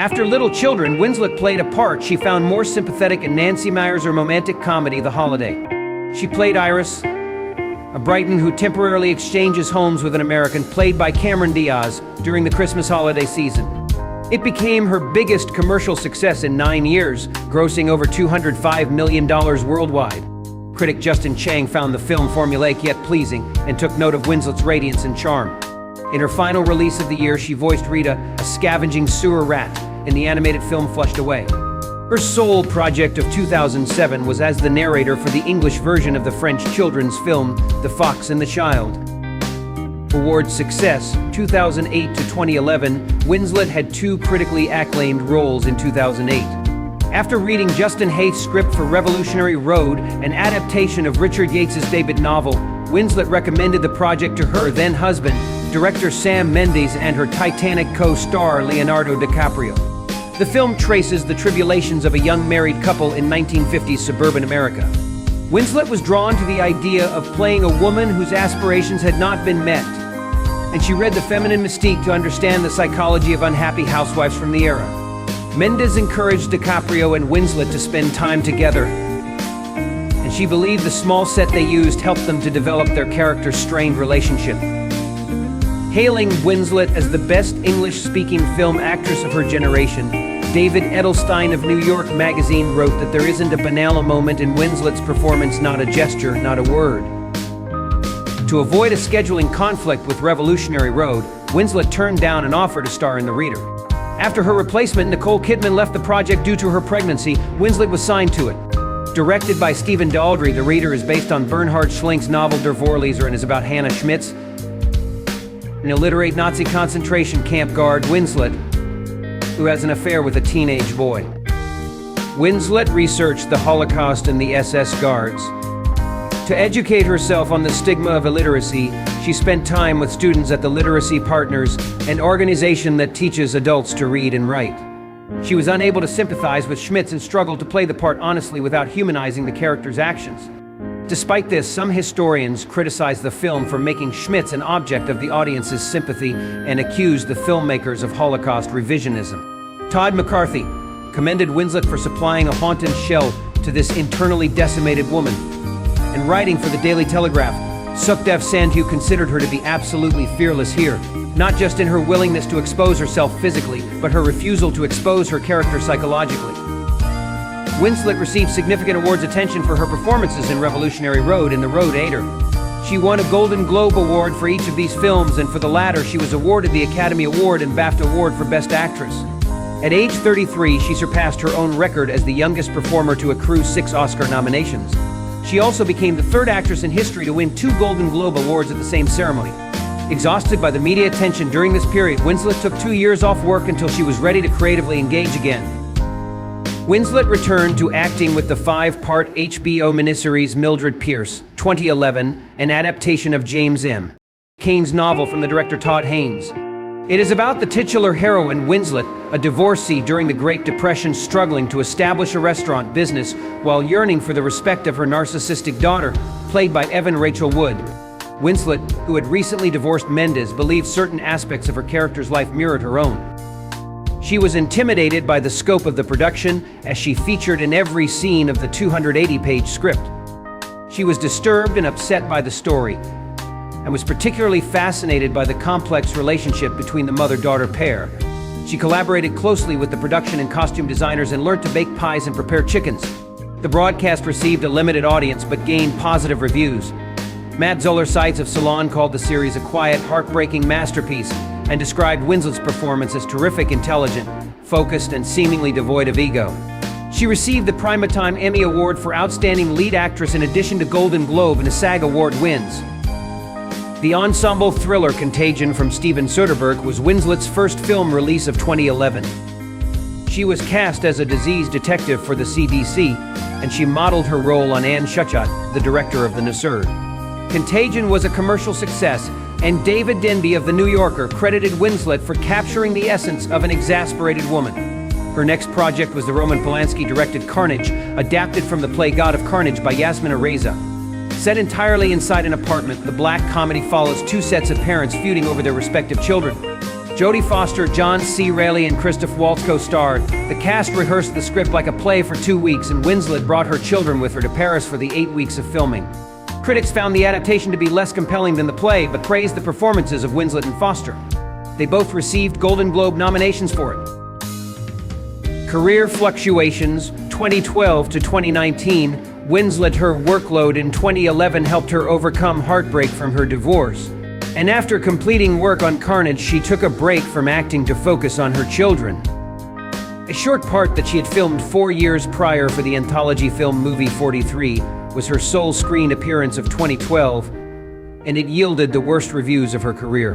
After Little Children, Winslet played a part she found more sympathetic in Nancy Meyers' romantic comedy, The Holiday. She played Iris, a Briton who temporarily exchanges homes with an American, played by Cameron Diaz, during the Christmas holiday season. It became her biggest commercial success in 9 years, grossing over $205 million worldwide. Critic Justin Chang found the film formulaic yet pleasing and took note of Winslet's radiance and charm. In her final release of the year, she voiced Rita, a scavenging sewer rat, in the animated film Flushed Away. Her sole project of 2007 was as the narrator for the English version of the French children's film The Fox and the Child. Award success, 2008 to 2011, Winslet had 2 critically acclaimed roles in 2008. After reading Justin Hayth's script for Revolutionary Road, an adaptation of Richard Yates's debut novel, Winslet recommended the project to her then-husband, director Sam Mendes, and her Titanic co-star Leonardo DiCaprio. The film traces the tribulations of a young married couple in 1950s suburban America. Winslet was drawn to the idea of playing a woman whose aspirations had not been met, and she read the feminine mystique to understand the psychology of unhappy housewives from the era. Mendes encouraged DiCaprio and Winslet to spend time together, and she believed the small set they used helped them to develop their character's strained relationship. Hailing Winslet as the best English-speaking film actress of her generation, David Edelstein of New York Magazine wrote that there isn't a banal moment in Winslet's performance, not a gesture, not a word. To avoid a scheduling conflict with Revolutionary Road, Winslet turned down an offer to star in The Reader. After her replacement, Nicole Kidman, left the project due to her pregnancy, Winslet was signed to it. Directed by Stephen Daldry, The Reader is based on Bernhard Schlink's novel Der Vorleser and is about Hannah Schmitz, an illiterate Nazi concentration camp guard, Winslet, who has an affair with a teenage boy. Winslet researched the Holocaust and the SS guards. To educate herself on the stigma of illiteracy, she spent time with students at the Literacy Partners, an organization that teaches adults to read and write. She was unable to sympathize with Schmitz and struggled to play the part honestly without humanizing the character's actions. Despite this, some historians criticize the film for making Schmitz an object of the audience's sympathy and accuse the filmmakers of Holocaust revisionism. Todd McCarthy commended Winslet for supplying a haunted shell to this internally decimated woman. In writing for the Daily Telegraph, Sukhdev Sandhu considered her to be absolutely fearless here, not just in her willingness to expose herself physically, but her refusal to expose her character psychologically. Winslet received significant awards attention for her performances in Revolutionary Road and The Road Aider. She won a Golden Globe Award for each of these films, and for the latter, she was awarded the Academy Award and BAFTA Award for Best Actress. At age 33, she surpassed her own record as the youngest performer to accrue 6 Oscar nominations. She also became the 3rd actress in history to win 2 Golden Globe Awards at the same ceremony. Exhausted by the media attention during this period, Winslet took 2 years off work until she was ready to creatively engage again. Winslet returned to acting with the 5-part HBO miniseries Mildred Pierce, 2011, an adaptation of James M. Cain's novel from the director Todd Haynes. It is about the titular heroine, Winslet, a divorcee during the Great Depression, struggling to establish a restaurant business while yearning for the respect of her narcissistic daughter, played by Evan Rachel Wood. Winslet, who had recently divorced Mendes, believed certain aspects of her character's life mirrored her own. She was intimidated by the scope of the production, as she featured in every scene of the 280-page script. She was disturbed and upset by the story, and was particularly fascinated by the complex relationship between the mother-daughter pair. She collaborated closely with the production and costume designers and learned to bake pies and prepare chickens. The broadcast received a limited audience but gained positive reviews. Matt Zoller Seitz of Salon called the series a quiet, heartbreaking masterpiece and described Winslet's performance as terrific, intelligent, focused, and seemingly devoid of ego. She received the Primetime Emmy Award for Outstanding Lead Actress in addition to Golden Globe and a SAG Award wins. The ensemble thriller Contagion from Steven Soderbergh was Winslet's first film release of 2011. She was cast as a disease detective for the CDC, and she modeled her role on Anne Schuchat, the director of The Nurse. Contagion was a commercial success, and David Denby of The New Yorker credited Winslet for capturing the essence of an exasperated woman. Her next project was the Roman Polanski-directed Carnage, adapted from the play God of Carnage by Yasmina Reza. Set entirely inside an apartment, the black comedy follows 2 sets of parents feuding over their respective children. Jodie Foster, John C. Reilly, and Christoph Waltz co-starred. The cast rehearsed the script like a play for 2 weeks, and Winslet brought her children with her to Paris for the 8 weeks of filming. Critics found the adaptation to be less compelling than the play, but praised the performances of Winslet and Foster. They both received Golden Globe nominations for it. Career fluctuations, 2012 to 2019. Winslet, her workload in 2011 helped her overcome heartbreak from her divorce. And after completing work on Carnage, she took a break from acting to focus on her children. A short part that she had filmed 4 years prior for the anthology film movie 43 was her sole screen appearance of 2012, and it yielded the worst reviews of her career.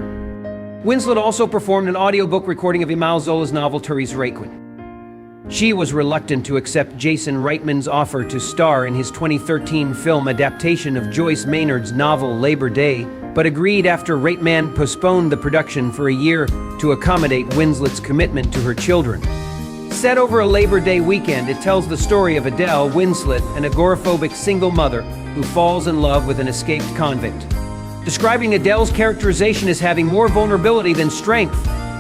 Winslet also performed an audiobook recording of Emile Zola's novel Therese Requin. She was reluctant to accept Jason Reitman's offer to star in his 2013 film adaptation of Joyce Maynard's novel Labor Day, but agreed after Reitman postponed the production for a year to accommodate Winslet's commitment to her children. Set over a Labor Day weekend, it tells the story of Adele Winslet, an agoraphobic single mother who falls in love with an escaped convict. Describing Adele's characterization as having more vulnerability than strength,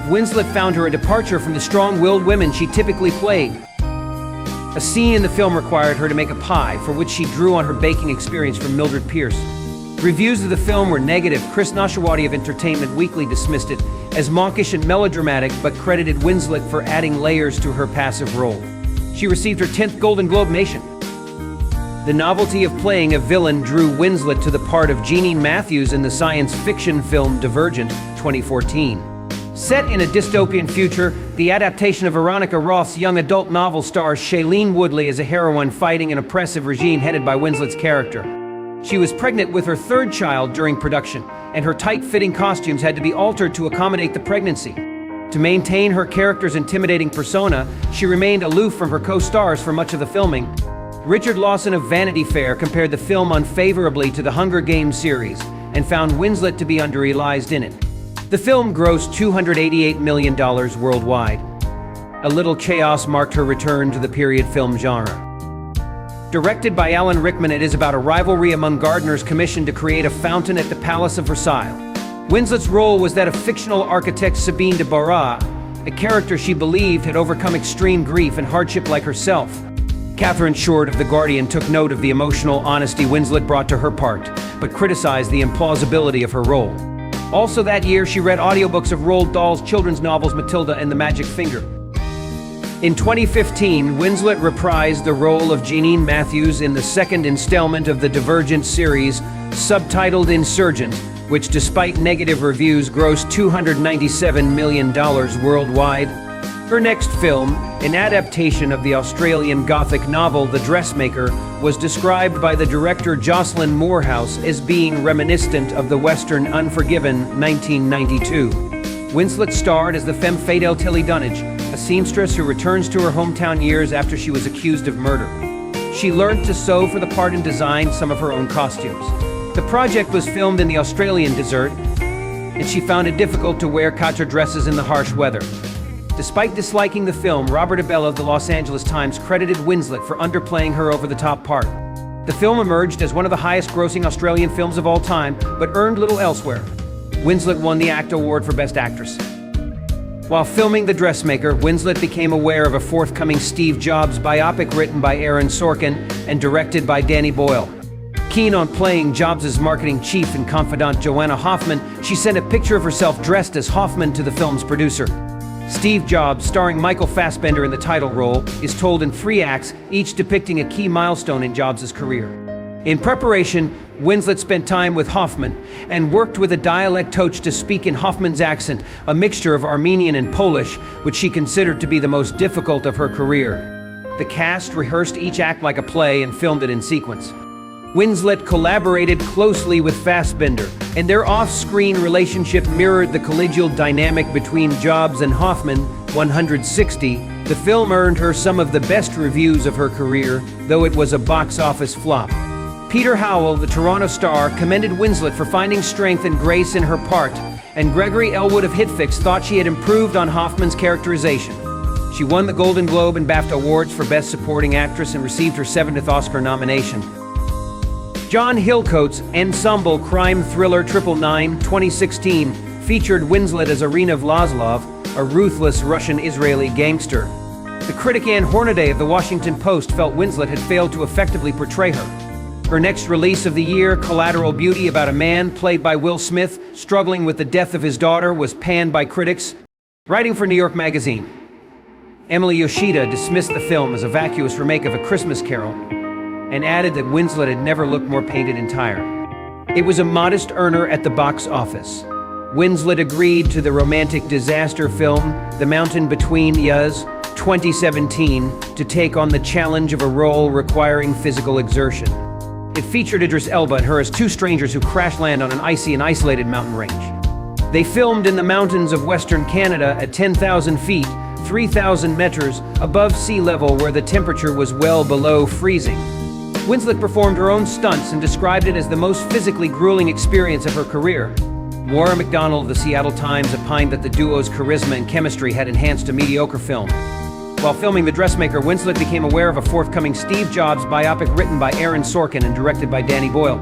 Winslet found her a departure from the strong-willed women she typically played. A scene in the film required her to make a pie, for which she drew on her baking experience from Mildred Pierce. Reviews of the film were negative. Chris Nashawati of Entertainment Weekly dismissed it as mawkish and melodramatic, but credited Winslet for adding layers to her passive role. She received her 10th Golden Globe nomination. The novelty of playing a villain drew Winslet to the part of Jeanine Matthews in the science fiction film Divergent, 2014. Set in a dystopian future, the adaptation of Veronica Roth's young adult novel stars Shailene Woodley as a heroine fighting an oppressive regime headed by Winslet's character. She was pregnant with her 3rd child during production, and her tight-fitting costumes had to be altered to accommodate the pregnancy. To maintain her character's intimidating persona, she remained aloof from her co-stars for much of the filming. Richard Lawson of Vanity Fair compared the film unfavorably to the Hunger Games series and found Winslet to be underutilized in it. The film grossed $288 million worldwide. A Little Chaos marked her return to the period film genre. Directed by Alan Rickman, it is about a rivalry among gardeners commissioned to create a fountain at the Palace of Versailles. Winslet's role was that of fictional architect Sabine de Barras, a character she believed had overcome extreme grief and hardship like herself. Catherine Short of The Guardian took note of the emotional honesty Winslet brought to her part, but criticized the implausibility of her role. Also that year, she read audiobooks of Roald Dahl's children's novels Matilda and the Magic Finger. In 2015, Winslet reprised the role of Jeanine Matthews in the 2nd installment of the Divergent series, subtitled Insurgent, which despite negative reviews grossed $297 million worldwide. Her next film, an adaptation of the Australian Gothic novel The Dressmaker, was described by the director Jocelyn Moorhouse as being reminiscent of the Western Unforgiven 1992. Winslet starred as the femme fatale Tilly Dunnage, a seamstress who returns to her hometown years after she was accused of murder. She learned to sew for the part and designed some of her own costumes. The project was filmed in the Australian desert, and she found it difficult to wear couture dresses in the harsh weather. Despite disliking the film, Robert Abella of the Los Angeles Times credited Winslet for underplaying her over-the-top part. The film emerged as one of the highest-grossing Australian films of all time, but earned little elsewhere. Winslet won the ACT Award for Best Actress. While filming The Dressmaker, Winslet became aware of a forthcoming Steve Jobs biopic written by Aaron Sorkin and directed by Danny Boyle. Keen on playing Jobs' marketing chief and confidant Joanna Hoffman, she sent a picture of herself dressed as Hoffman to the film's producer. Steve Jobs, starring Michael Fassbender in the title role, is told in 3 acts, each depicting a key milestone in Jobs' career. In preparation, Winslet spent time with Hoffman and worked with a dialect coach to speak in Hoffman's accent, a mixture of Armenian and Polish, which she considered to be the most difficult of her career. The cast rehearsed each act like a play and filmed it in sequence. Winslet collaborated closely with Fassbender, and their off-screen relationship mirrored the collegial dynamic between Jobs and Hoffman. 160, the film earned her some of the best reviews of her career, though it was a box office flop. Peter Howell, the Toronto Star, commended Winslet for finding strength and grace in her part, and Gregory Elwood of HitFix thought she had improved on Hoffman's characterization. She won the Golden Globe and BAFTA Awards for Best Supporting Actress and received her 7th Oscar nomination. John Hillcoat's ensemble crime thriller 999, 2016, featured Winslet as Irina Vlasov, a ruthless Russian-Israeli gangster. The critic Ann Hornaday of The Washington Post felt Winslet had failed to effectively portray her. Her next release of the year, Collateral Beauty, about a man played by Will Smith struggling with the death of his daughter, was panned by critics. Writing for New York Magazine, Emily Yoshida dismissed the film as a vacuous remake of A Christmas Carol and added that Winslet had never looked more painted and tired. It was a modest earner at the box office. Winslet agreed to the romantic disaster film The Mountain Between Us, 2017, to take on the challenge of a role requiring physical exertion. It featured Idris Elba and her as two strangers who crash land on an icy and isolated mountain range. They filmed in the mountains of Western Canada at 10,000 feet, 3,000 meters above sea level, where the temperature was well below freezing. Winslet performed her own stunts and described it as the most physically grueling experience of her career. Maura McDonald of the Seattle Times opined that the duo's charisma and chemistry had enhanced a mediocre film. While filming The Dressmaker, Winslet became aware of a forthcoming Steve Jobs biopic written by Aaron Sorkin and directed by Danny Boyle.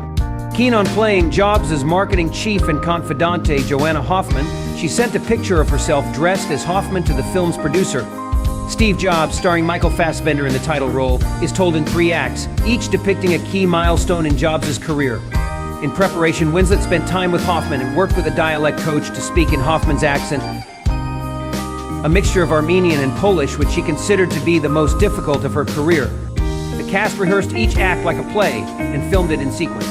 Keen on playing Jobs' marketing chief and confidante, Joanna Hoffman, she sent a picture of herself dressed as Hoffman to the film's producer. Steve Jobs, starring Michael Fassbender in the title role, is told in 3 acts, each depicting a key milestone in Jobs' career. In preparation, Winslet spent time with Hoffman and worked with a dialect coach to speak in Hoffman's accent, a mixture of Armenian and Polish, which she considered to be the most difficult of her career. The cast rehearsed each act like a play and filmed it in sequence.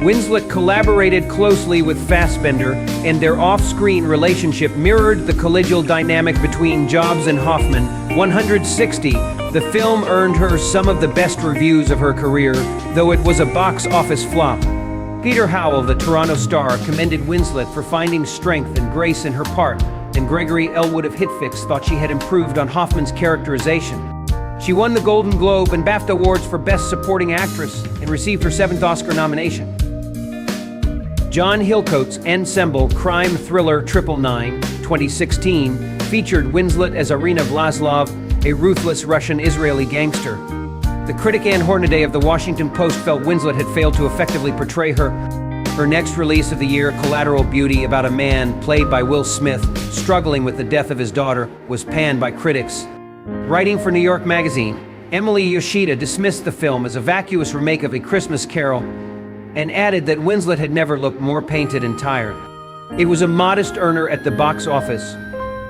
Winslet collaborated closely with Fassbender, and their off-screen relationship mirrored the collegial dynamic between Jobs and Hoffman. 160, the film earned her some of the best reviews of her career, though it was a box office flop. Peter Howell, the Toronto Star, commended Winslet for finding strength and grace in her part, and Gregory Elwood of HitFix thought she had improved on Hoffman's characterization. She won the Golden Globe and BAFTA Awards for Best Supporting Actress and received her 7th Oscar nomination. John Hillcoat's ensemble crime thriller 999, 2016, featured Winslet as Irina Vlasov, a ruthless Russian-Israeli gangster. The critic Ann Hornaday of The Washington Post felt Winslet had failed to effectively portray her. Her next release of the year, Collateral Beauty, about a man played by Will Smith struggling with the death of his daughter, was panned by critics. Writing for New York Magazine, Emily Yoshida dismissed the film as a vacuous remake of A Christmas Carol and added that Winslet had never looked more painted and tired. It was a modest earner at the box office.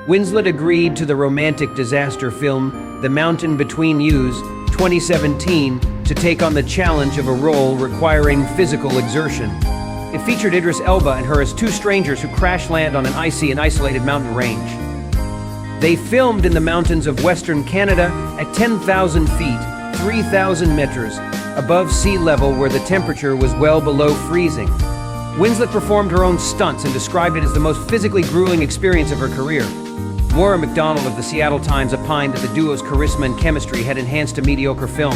Winslet agreed to the romantic disaster film The Mountain Between Us, 2017, to take on the challenge of a role requiring physical exertion. It featured Idris Elba and her as two strangers who crash land on an icy and isolated mountain range. They filmed in the mountains of Western Canada at 10,000 feet, 3,000 meters above sea level, where the temperature was well below freezing. Winslet performed her own stunts and described it as the most physically grueling experience of her career. Maura McDonald of the Seattle Times opined that the duo's charisma and chemistry had enhanced a mediocre film.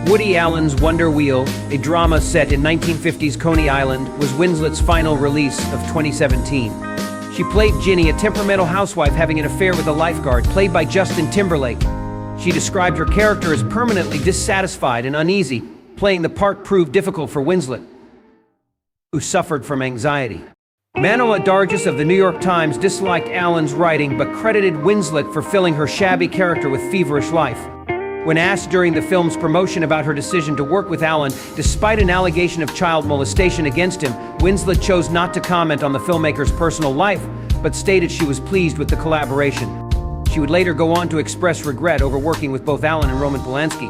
Woody Allen's Wonder Wheel, a drama set in 1950s Coney Island, was Winslet's final release of 2017. She played Ginny, a temperamental housewife having an affair with a lifeguard, played by Justin Timberlake. She described her character as permanently dissatisfied and uneasy. Playing the part proved difficult for Winslet, who suffered from anxiety. Manoa Dargis of the New York Times disliked Allen's writing but credited Winslet for filling her shabby character with feverish life. When asked during the film's promotion about her decision to work with Allen, despite an allegation of child molestation against him, Winslet chose not to comment on the filmmaker's personal life, but stated she was pleased with the collaboration. She would later go on to express regret over working with both Allen and Roman Polanski.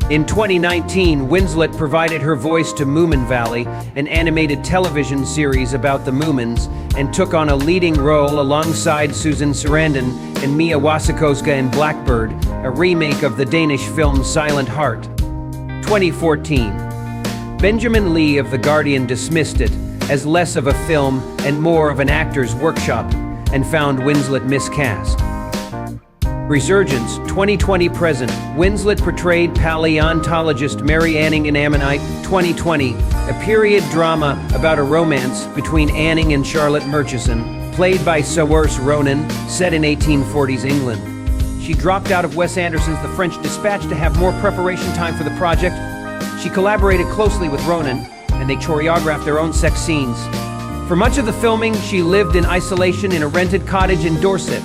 In 2019, Winslet provided her voice to Moomin Valley, an animated television series about the Moomins, and took on a leading role alongside Susan Sarandon and Mia Wasikowska in Blackbird, a remake of the Danish film Silent Heart. 2014. Benjamin Lee of The Guardian dismissed it as less of a film and more of an actor's workshop, and found Winslet miscast. Resurgence, 2020 present. Winslet portrayed paleontologist Mary Anning in Ammonite, 2020, a period drama about a romance between Anning and Charlotte Murchison, played by Saoirse Ronan, set in 1840s England. She dropped out of Wes Anderson's The French Dispatch to have more preparation time for the project. She collaborated closely with Ronan, and they choreographed their own sex scenes. For much of the filming, she lived in isolation in a rented cottage in Dorset,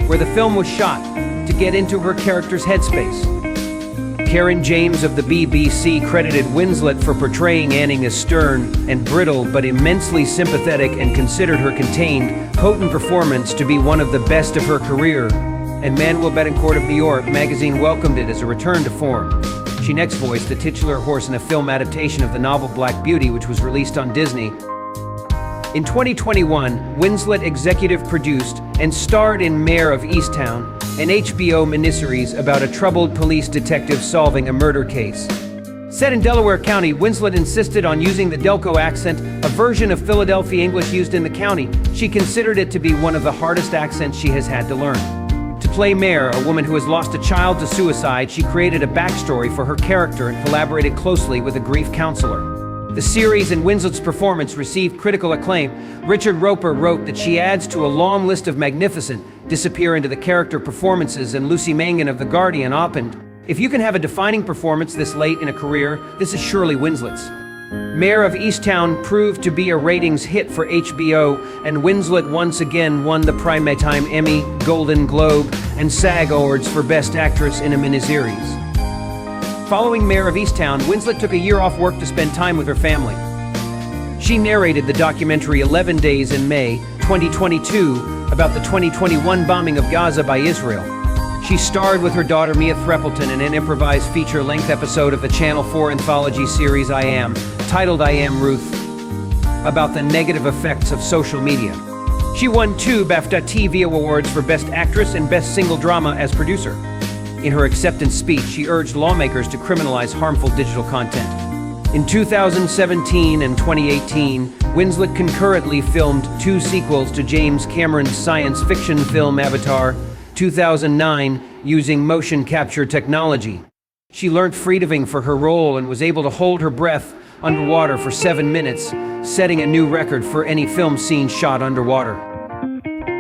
where the film was shot, to get into her character's headspace. Karen James of the BBC credited Winslet for portraying Anning as stern and brittle but immensely sympathetic, and considered her contained, potent performance to be one of the best of her career. And Manuel Betancourt of New York magazine welcomed it as a return to form. She next voiced the titular horse in a film adaptation of the novel Black Beauty, which was released on Disney. In 2021, Winslet executive produced and starred in Mayor of Easttown, an HBO miniseries about a troubled police detective solving a murder case. Set in Delaware County, Winslet insisted on using the Delco accent, a version of Philadelphia English used in the county. She considered it to be one of the hardest accents she has had to learn. To play Mare, a woman who has lost a child to suicide, she created a backstory for her character and collaborated closely with a grief counselor. The series and Winslet's performance received critical acclaim. Richard Roper wrote that she adds to a long list of magnificent, disappear into the character performances, and Lucy Mangan of The Guardian opened, "If you can have a defining performance this late in a career, this is surely Winslet's." Mayor of Easttown proved to be a ratings hit for HBO, and Winslet once again won the Primetime Emmy, Golden Globe, and SAG Awards for Best Actress in a Miniseries. Following Mayor of Easttown, Winslet took a year off work to spend time with her family. She narrated the documentary 11 Days in May 2022 about the 2021 bombing of Gaza by Israel. She starred with her daughter Mia Threppleton in an improvised feature-length episode of the Channel 4 anthology series I Am, titled I Am Ruth, about the negative effects of social media. She won 2 BAFTA TV Awards for Best Actress and Best Single Drama as producer. In her acceptance speech, she urged lawmakers to criminalize harmful digital content. In 2017 and 2018, Winslet concurrently filmed 2 sequels to James Cameron's science fiction film Avatar 2009 using motion capture technology. She learned freediving for her role and was able to hold her breath underwater for 7 minutes, setting a new record for any film scene shot underwater.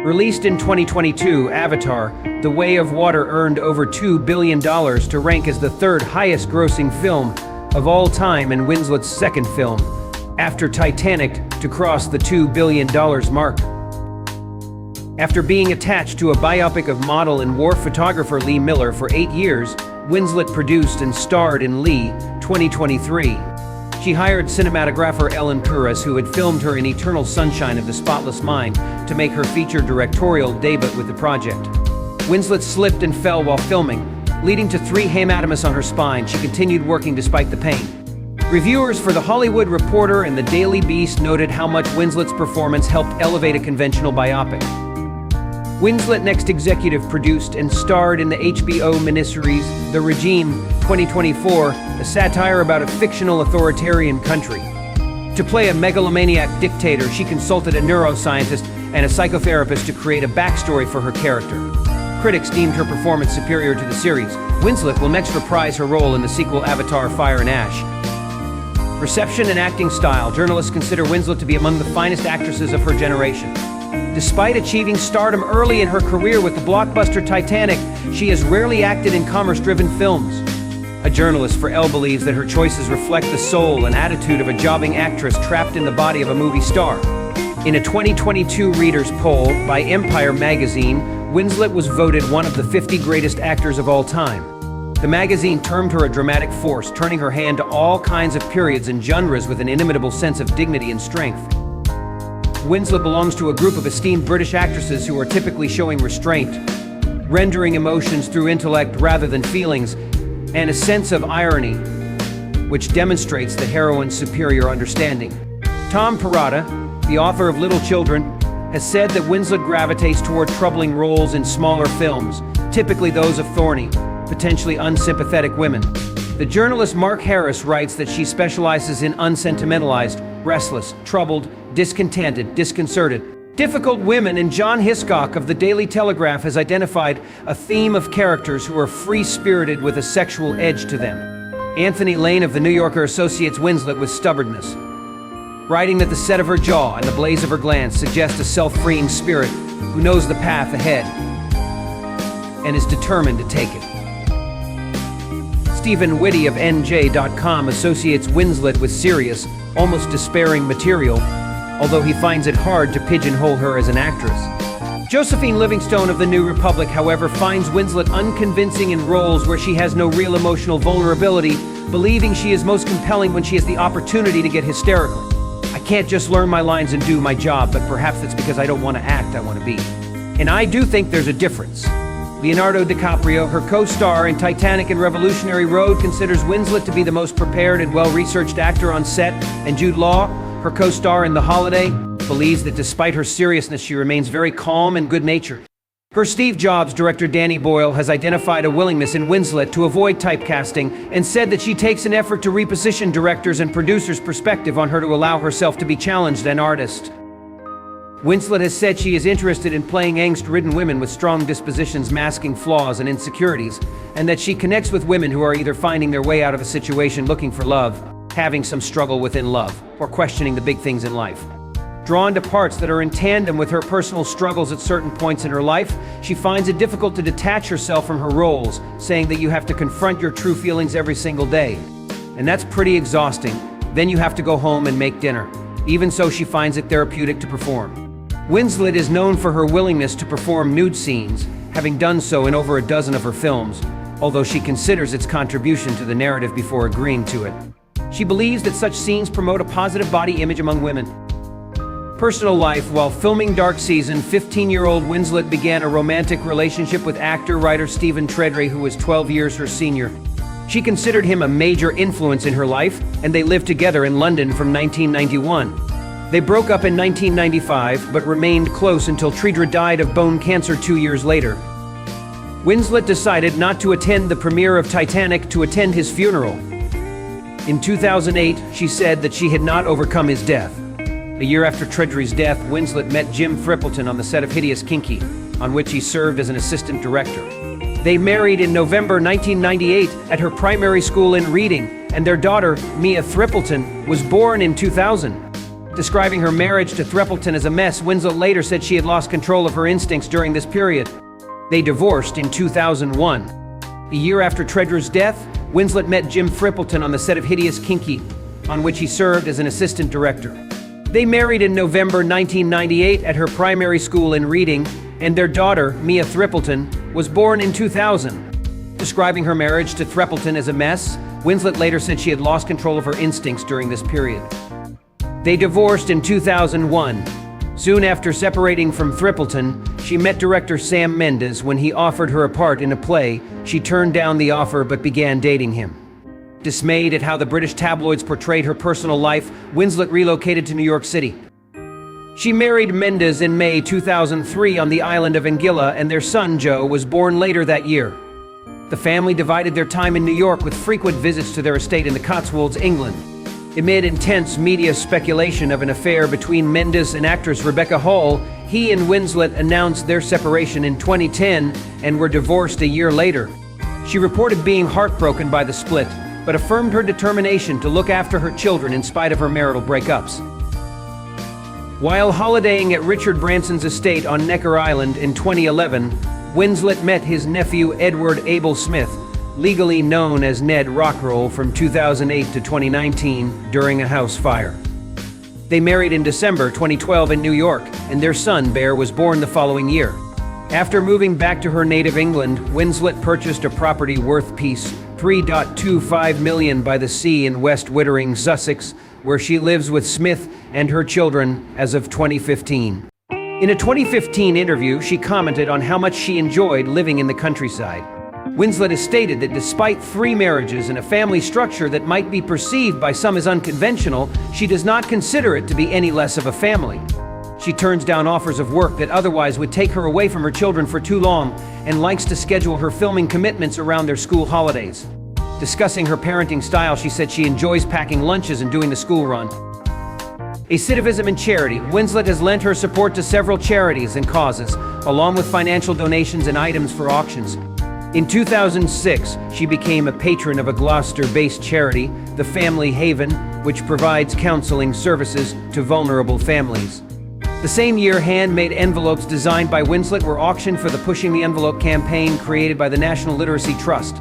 Released in 2022, Avatar, The Way of Water earned over $2 billion to rank as the 3rd highest grossing film of all time and Winslet's 2nd film, after Titanic, to cross the $2 billion mark. After being attached to a biopic of model and war photographer Lee Miller for 8 years, Winslet produced and starred in Lee 2023. She hired cinematographer Ellen Kuras, who had filmed her in Eternal Sunshine of the Spotless Mind, to make her feature directorial debut with the project. Winslet slipped and fell while filming, leading to 3 hematomas on her spine. She continued working despite the pain. Reviewers for The Hollywood Reporter and The Daily Beast noted how much Winslet's performance helped elevate a conventional biopic. Winslet next executive produced and starred in the HBO miniseries The Regime 2024, a satire about a fictional authoritarian country. To play a megalomaniac dictator, she consulted a neuroscientist and a psychotherapist to create a backstory for her character. Critics deemed her performance superior to the series. Winslet will next reprise her role in the sequel Avatar: Fire and Ash. Reception and acting style. Journalists consider Winslet to be among the finest actresses of her generation. Despite achieving stardom early in her career with the blockbuster Titanic, she has rarely acted in commerce-driven films. A journalist for Elle believes that her choices reflect the soul and attitude of a jobbing actress trapped in the body of a movie star. In a 2022 readers' poll by Empire magazine, Winslet was voted one of the 50 greatest actors of all time. The magazine termed her a dramatic force, turning her hand to all kinds of periods and genres with an inimitable sense of dignity and strength. Winslet belongs to a group of esteemed British actresses who are typically showing restraint, rendering emotions through intellect rather than feelings, and a sense of irony, which demonstrates the heroine's superior understanding. Tom Perrotta, the author of Little Children, has said that Winslet gravitates toward troubling roles in smaller films, typically those of thorny, potentially unsympathetic women. The journalist Mark Harris writes that she specializes in unsentimentalized, restless, troubled, discontented, disconcerted, difficult women, and John Hiscock of the Daily Telegraph has identified a theme of characters who are free-spirited with a sexual edge to them. Anthony Lane of The New Yorker associates Winslet with stubbornness, writing that the set of her jaw and the blaze of her glance suggest a self-freeing spirit who knows the path ahead and is determined to take it. Stephen Whitty of NJ.com associates Winslet with serious, almost despairing material, although he finds it hard to pigeonhole her as an actress. Josephine Livingstone of the New Republic, however, finds Winslet unconvincing in roles where she has no real emotional vulnerability, believing she is most compelling when she has the opportunity to get hysterical. I can't just learn my lines and do my job, but perhaps it's because I don't want to act, I want to be. And I do think there's a difference. Leonardo DiCaprio, her co-star in Titanic and Revolutionary Road, considers Winslet to be the most prepared and well-researched actor on set, and Jude Law, her co-star in The Holiday, believes that despite her seriousness, she remains very calm and good-natured. Per Steve Jobs, director Danny Boyle has identified a willingness in Winslet to avoid typecasting and said that she takes an effort to reposition directors' and producers' perspective on her to allow herself to be challenged an artist. Winslet has said she is interested in playing angst-ridden women with strong dispositions masking flaws and insecurities, and that she connects with women who are either finding their way out of a situation looking for love, having some struggle within love, or questioning the big things in life. Drawn to parts that are in tandem with her personal struggles at certain points in her life, she finds it difficult to detach herself from her roles, saying that you have to confront your true feelings every single day. And that's pretty exhausting. Then you have to go home and make dinner. Even so, she finds it therapeutic to perform. Winslet is known for her willingness to perform nude scenes, having done so in over a dozen of her films, although she considers its contribution to the narrative before agreeing to it. She believes that such scenes promote a positive body image among women. Personal life. While filming Dark Season, 15-year-old Winslet began a romantic relationship with actor-writer Stephen Treadray, who was 12 years her senior. She considered him a major influence in her life, and they lived together in London from 1991. They broke up in 1995, but remained close until Treadray died of bone cancer 2 years later. Winslet decided not to attend the premiere of Titanic to attend his funeral. In 2008, she said that she had not overcome his death. A year after Treadray's death, Winslet met Jim Thrippleton on the set of Hideous Kinky, on which he served as an assistant director. They married in November 1998 at her primary school in Reading, and their daughter, Mia Thrippleton, was born in 2000. Describing her marriage to Thrippleton as a mess, Winslet later said she had lost control of her instincts during this period. They divorced in 2001. A year after Treadray's death, Winslet met Jim Thrippleton on the set of Hideous Kinky, on which he served as an assistant director. They married in November 1998 at her primary school in Reading, and their daughter, Mia Thrippleton, was born in 2000. Describing her marriage to Thrippleton as a mess, Winslet later said she had lost control of her instincts during this period. They divorced in 2001. Soon after separating from Thrippleton, she met director Sam Mendes when he offered her a part in a play. She turned down the offer but began dating him. Dismayed at how the British tabloids portrayed her personal life, Winslet relocated to New York City. She married Mendes in May 2003 on the island of Anguilla, and their son, Joe, was born later that year. The family divided their time in New York with frequent visits to their estate in the Cotswolds, England. Amid intense media speculation of an affair between Mendes and actress Rebecca Hall, he and Winslet announced their separation in 2010 and were divorced a year later. She reported being heartbroken by the split, but affirmed her determination to look after her children in spite of her marital breakups. While holidaying at Richard Branson's estate on Necker Island in 2011, Winslet met his nephew Edward Abel Smith, legally known as Ned Rockroll, from 2008 to 2019 during a house fire. They married in December 2012 in New York, and their son, Bear, was born the following year. After moving back to her native England, Winslet purchased a property worth £3.25 million by the sea in West Wittering, Sussex, where she lives with Smith and her children as of 2015. In a 2015 interview, she commented on how much she enjoyed living in the countryside. Winslet has stated that despite 3 marriages and a family structure that might be perceived by some as unconventional, she does not consider it to be any less of a family. She turns down offers of work that otherwise would take her away from her children for too long, and likes to schedule her filming commitments around their school holidays. Discussing her parenting style, she said she enjoys packing lunches and doing the school run. Activism and charity. Winslet has lent her support to several charities and causes, along with financial donations and items for auctions. In 2006, she became a patron of a Gloucester-based charity, the Family Haven, which provides counseling services to vulnerable families. The same year, handmade envelopes designed by Winslet were auctioned for the Pushing the Envelope campaign created by the National Literacy Trust.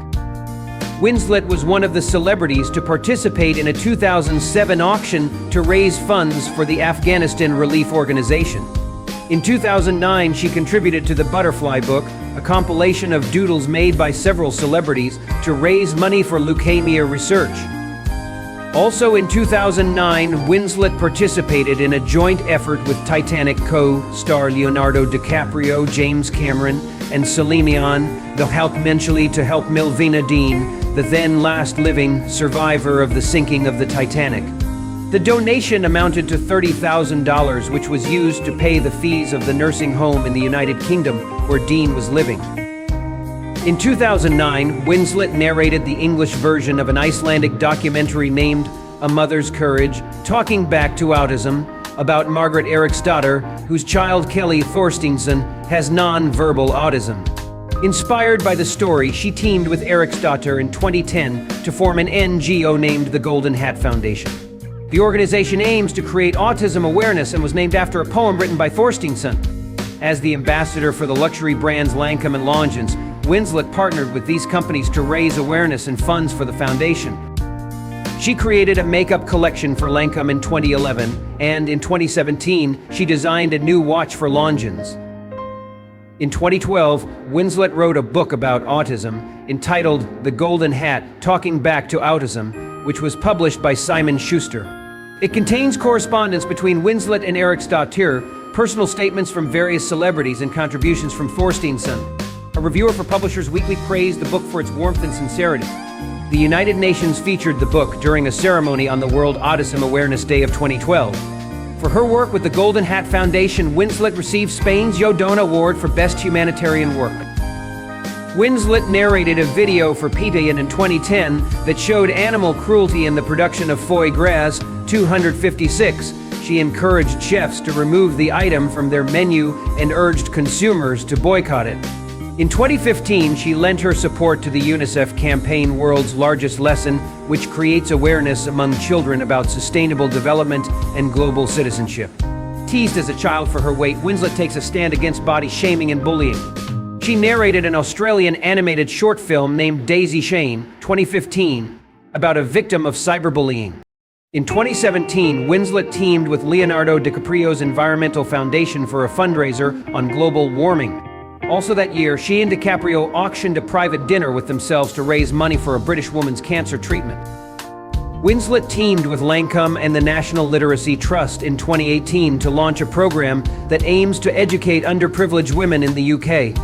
Winslet was one of the celebrities to participate in a 2007 auction to raise funds for the Afghanistan Relief Organization. In 2009, she contributed to the Butterfly Book, a compilation of doodles made by several celebrities to raise money for leukemia research. Also in 2009, Winslet participated in a joint effort with Titanic co-star Leonardo DiCaprio, James Cameron, and Celine Dion, to help Milvina Dean, the then last living survivor of the sinking of the Titanic. The donation amounted to $30,000, which was used to pay the fees of the nursing home in the United Kingdom where Dean was living. In 2009, Winslet narrated the English version of an Icelandic documentary named A Mother's Courage, Talking Back to Autism, about Margaret Eriksdottir, whose child Kelly Thorsteinsson has non-verbal autism. Inspired by the story, she teamed with Eriksdottir in 2010 to form an NGO named the Golden Hat Foundation. The organization aims to create autism awareness and was named after a poem written by Thorsteinsson. As the ambassador for the luxury brands Lancome and Longines, Winslet partnered with these companies to raise awareness and funds for the foundation. She created a makeup collection for Lancome in 2011, and in 2017, she designed a new watch for Longines. In 2012, Winslet wrote a book about autism entitled The Golden Hat, Talking Back to Autism, which was published by Simon Schuster. It contains correspondence between Winslet and Eriksdottir, personal statements from various celebrities, and contributions from Thorsteinsson. A reviewer for Publishers Weekly praised the book for its warmth and sincerity. The United Nations featured the book during a ceremony on the World Autism Awareness Day of 2012. For her work with the Golden Hat Foundation, Winslet received Spain's Yodona Award for Best Humanitarian Work. Winslet narrated a video for PETA in 2010 that showed animal cruelty in the production of foie gras 256. She encouraged chefs to remove the item from their menu and urged consumers to boycott it. In 2015, she lent her support to the UNICEF campaign World's Largest Lesson, which creates awareness among children about sustainable development and global citizenship. Teased as a child for her weight, Winslet takes a stand against body shaming and bullying. She narrated an Australian animated short film named Daisy Shane, 2015, about a victim of cyberbullying. In 2017, Winslet teamed with Leonardo DiCaprio's Environmental Foundation for a fundraiser on global warming. Also that year, she and DiCaprio auctioned a private dinner with themselves to raise money for a British woman's cancer treatment. Winslet teamed with Lancome and the National Literacy Trust in 2018 to launch a program that aims to educate underprivileged women in the UK.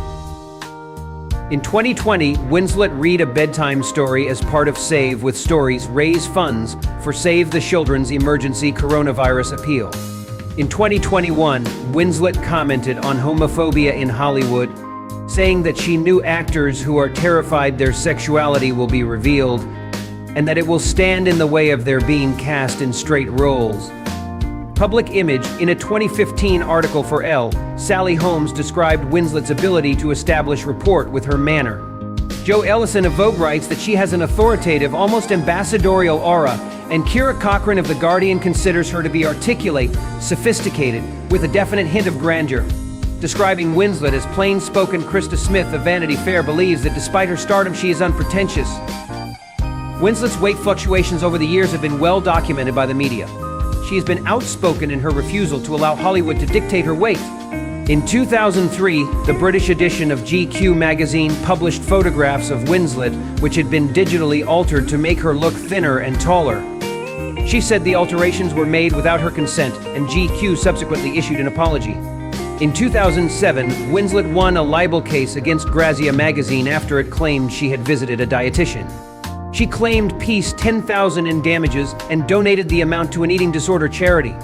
In 2020, Winslet read a bedtime story as part of Save with Stories raise funds for Save the Children's emergency coronavirus appeal. In 2021, Winslet commented on homophobia in Hollywood, saying that she knew actors who are terrified their sexuality will be revealed, and that it will stand in the way of their being cast in straight roles. Public Image, in a 2015 article for Elle, Sally Holmes described Winslet's ability to establish rapport with her manner. Joe Ellison of Vogue writes that she has an authoritative, almost ambassadorial aura, and Kira Cochran of The Guardian considers her to be articulate, sophisticated, with a definite hint of grandeur. Describing Winslet as plain-spoken, Krista Smith of Vanity Fair believes that despite her stardom, she is unpretentious. Winslet's weight fluctuations over the years have been well documented by the media. She has been outspoken in her refusal to allow Hollywood to dictate her weight. In 2003, the British edition of GQ magazine published photographs of Winslet, which had been digitally altered to make her look thinner and taller. She said the alterations were made without her consent, and GQ subsequently issued an apology. In 2007, Winslet won a libel case against Grazia magazine after it claimed she had visited a dietitian. She claimed $10,000 in damages and donated the amount to an eating disorder charity.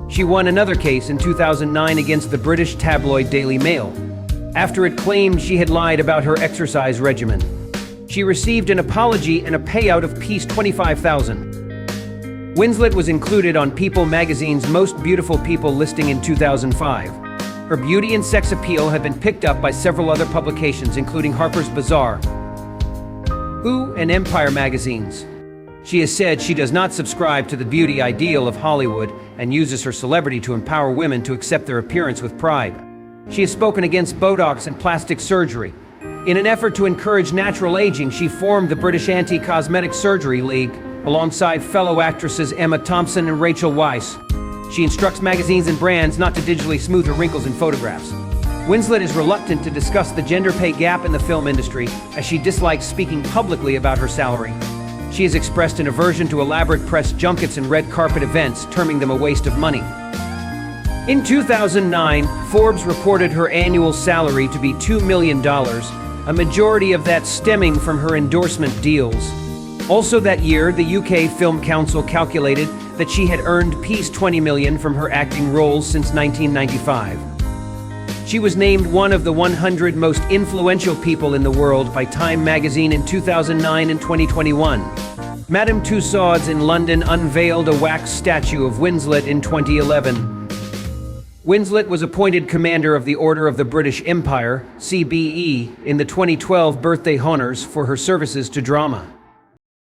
She won another case in 2009 against the British tabloid Daily Mail, after it claimed she had lied about her exercise regimen. She received an apology and a payout of $25,000. Winslet was included on People magazine's Most Beautiful People listing in 2005. Her beauty and sex appeal have been picked up by several other publications, including Harper's Bazaar, Who, and Empire magazines. She has said she does not subscribe to the beauty ideal of Hollywood and uses her celebrity to empower women to accept their appearance with pride. She has spoken against Botox and plastic surgery. In an effort to encourage natural aging, she formed the British Anti-Cosmetic Surgery League alongside fellow actresses Emma Thompson and Rachel Weisz. She instructs magazines and brands not to digitally smooth her wrinkles in photographs. Winslet is reluctant to discuss the gender pay gap in the film industry, as she dislikes speaking publicly about her salary. She has expressed an aversion to elaborate press junkets and red carpet events, terming them a waste of money. In 2009, Forbes reported her annual salary to be $2 million, a majority of that stemming from her endorsement deals. Also that year, the UK Film Council calculated that she had earned $20 million from her acting roles since 1995. She was named one of the 100 most influential people in the world by Time magazine in 2009 and 2021. Madame Tussauds in London unveiled a wax statue of Winslet in 2011. Winslet was appointed Commander of the Order of the British Empire, CBE, in the 2012 birthday honours for her services to drama.